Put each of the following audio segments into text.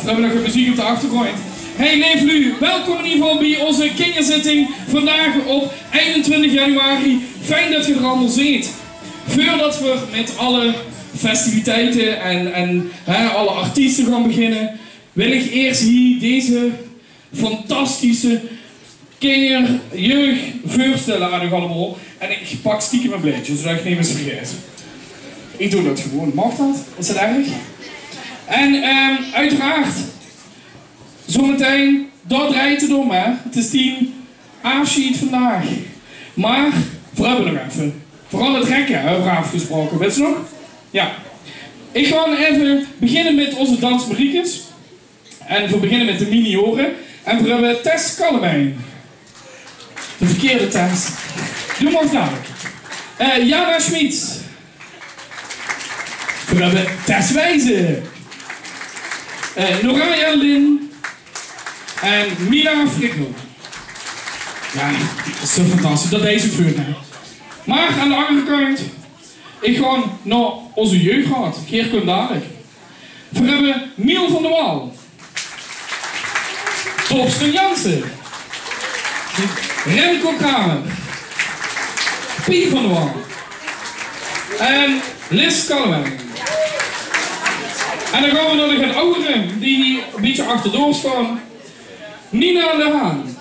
We hebben nog muziek op de achtergrond. Hey Leeflu, welkom in ieder geval bij onze kinderzitting vandaag op 21 januari. Fijn dat je er allemaal zit. Voordat we met alle festiviteiten en alle artiesten gaan beginnen, wil ik eerst hier deze fantastische kinderjeugd voorstellen aan u allemaal. En ik pak stiekem mijn bleedje, zodat ik niet eens vergeet. Ik doe dat gewoon. Mag dat? Is dat erg? En uiteraard, zometeen, dat draait het om, hè. Het is 10 afschied vandaag. Maar, we hebben nog even. Vooral het rekken hebben we afgesproken, weet je nog? Ja. Ik ga even beginnen met onze dansmariekes. En we beginnen met de mini-oren. En we hebben Tess Kallemijn. De verkeerde Tess. Doe maar dadelijk. Jana Schmid. We hebben Tess Wijze. Noraya Lin. En Mina Frikkel. Ja, dat is zo fantastisch. Dat deze vuur. Maar aan de andere kant, ik ga naar onze jeugd gehad. Geer komt dadelijk. We hebben Miel van der Wal. Torsten Jansen. Remco Kramer. Piet van der Wal. En Liz Kallemijn. En dan gaan we naar de ouderen die een beetje achterdoor staan. Nina de Haan.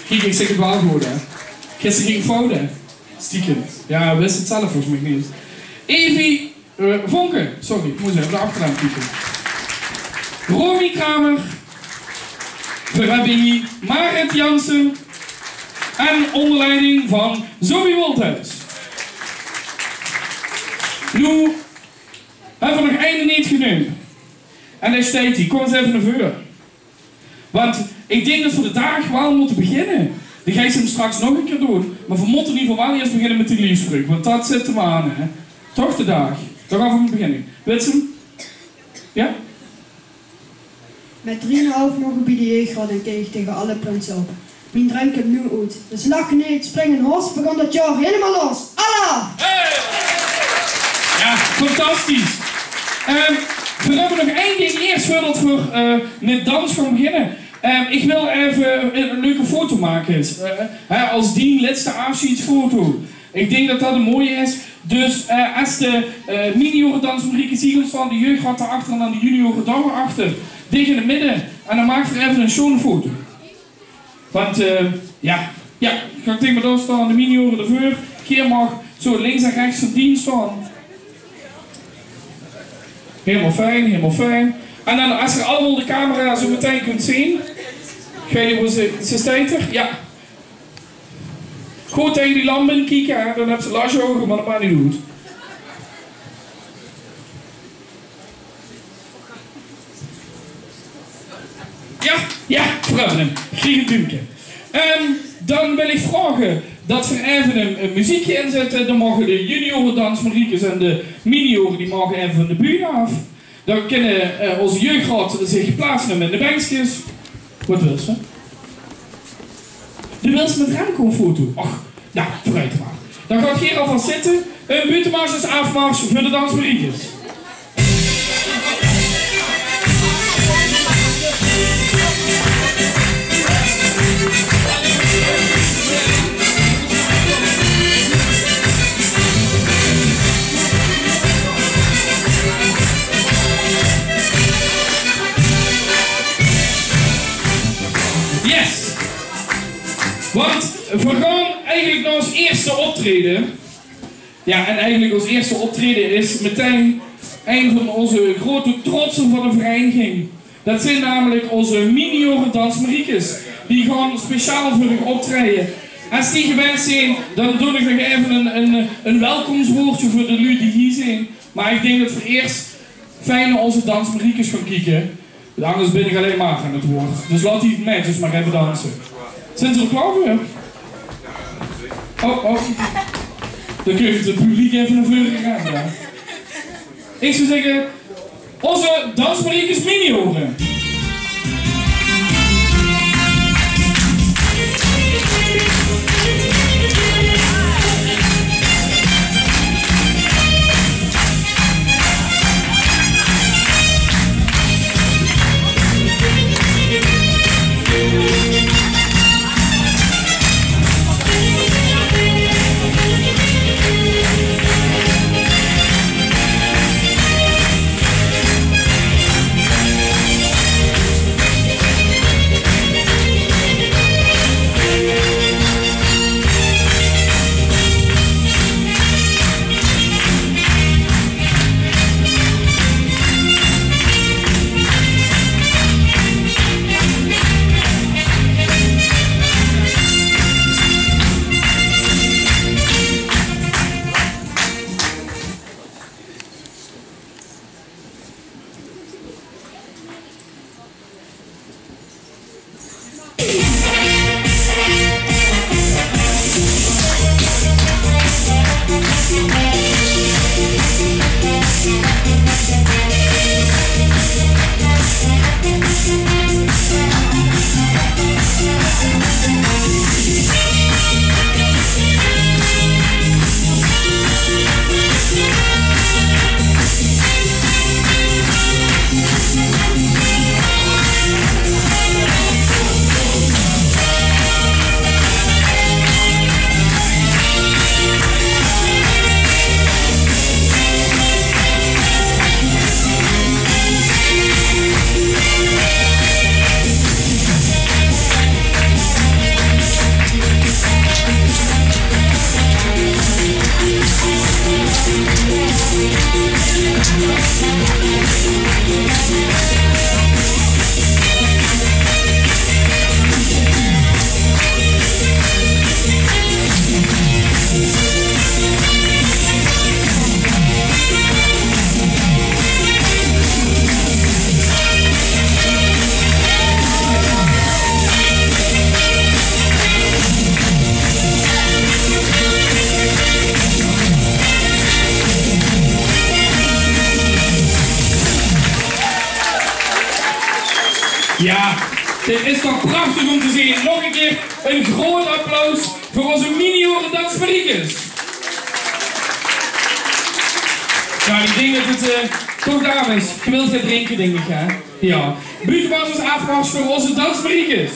Kijk, ik zeg het wel goed, hè. Gisteren ging fouten. Stiekem. Ja, we wisten het zelf volgens mij niet. Evie Vonken. Sorry, ik moet even de achternaam kijken. Romy Kramer. We hebben hier Marit Jansen. En onder leiding van Zoe Wolthuis. Nu hebben we nog één niet genoemd. En daar staat hij. Kom eens even naar voren. Want ik denk dat we de dag wel moeten beginnen. Die ga je hem straks nog een keer doen. Maar we moeten in ieder geval wel eerst beginnen met die liefspreuk. Want dat zit hem aan, hè. Toch de dag. Daar gaan we mee beginnen. Weet je hem? Ja? Met 3,5 nog bij de jeugdraad en keek tegen alle punten op. Mijn drank heb nu uit. Dus lachen niet, springen hos, we gaan dat jaar helemaal los. Allah! Hey! Ja, fantastisch. We hebben nog één ding eerst voordat we met dans gaan beginnen. Ik wil even een leuke foto maken. Als die laatste afscheidsfoto. Ik denk dat dat een mooie is. Dus als de mini-jongedans Marieke Siegels van de jeugd gaat daarachter en dan de junioren daarachter. Dicht in het midden. En dan maak ik er even een schone foto. Want ja, ik ga tegen me daar staan, de mini-joren ervoor. Geer mag zo links en rechts van dienst staan. Helemaal fijn, helemaal fijn. En dan als je allemaal de camera zo meteen kunt zien. Ga je hoe ze staat er? Ja. Goed tegen die lampen kijken, hè? Dan heb ze lasje ogen, maar dat maakt niet goed. Ja, vragen. Geen duwken. Dan wil ik vragen dat we even een muziekje inzetten. Dan mogen de juniorendansmariekes en de minioren die mogen even van de bühne af. Dan kunnen onze jeugdraad zich plaatsen met de bankjes. Wat wil ze? De wil ze met Remco foto. Ach, ja, vooruit maar. Dan gaat Geer alvast zitten. Een buitenmars is afmars voor de dansmariekes. Want we gaan eigenlijk naar ons eerste optreden. Ja, en eigenlijk ons eerste optreden is meteen een van onze grote trotsen van de vereniging. Dat zijn namelijk onze mini-joren dansmariekes. Die gaan speciaal voor u optreden. Als die gewend zijn, dan doe ik nog even een welkomstwoordje voor de lui die hier zijn. Maar ik denk dat we eerst fijn naar onze dansmariekes gaan kijken. Anders ben ik alleen maar aan het woord. Dus laat die meisjes maar even dansen. Zijn ze er klaar voor? Oh. Dan kun je het publiek even naar voren gaan. Ja. Ik zou zeggen, onze dansmariekes mini-oren. Ja, dit is toch prachtig om te zien. Nog een keer een groot applaus voor onze mini-horen dansmariekes. Ja, ik denk dat het toch dames, je wilt gaan drinken denk ik hè? Ja. Buitenwassers afwas voor onze dansmariekes.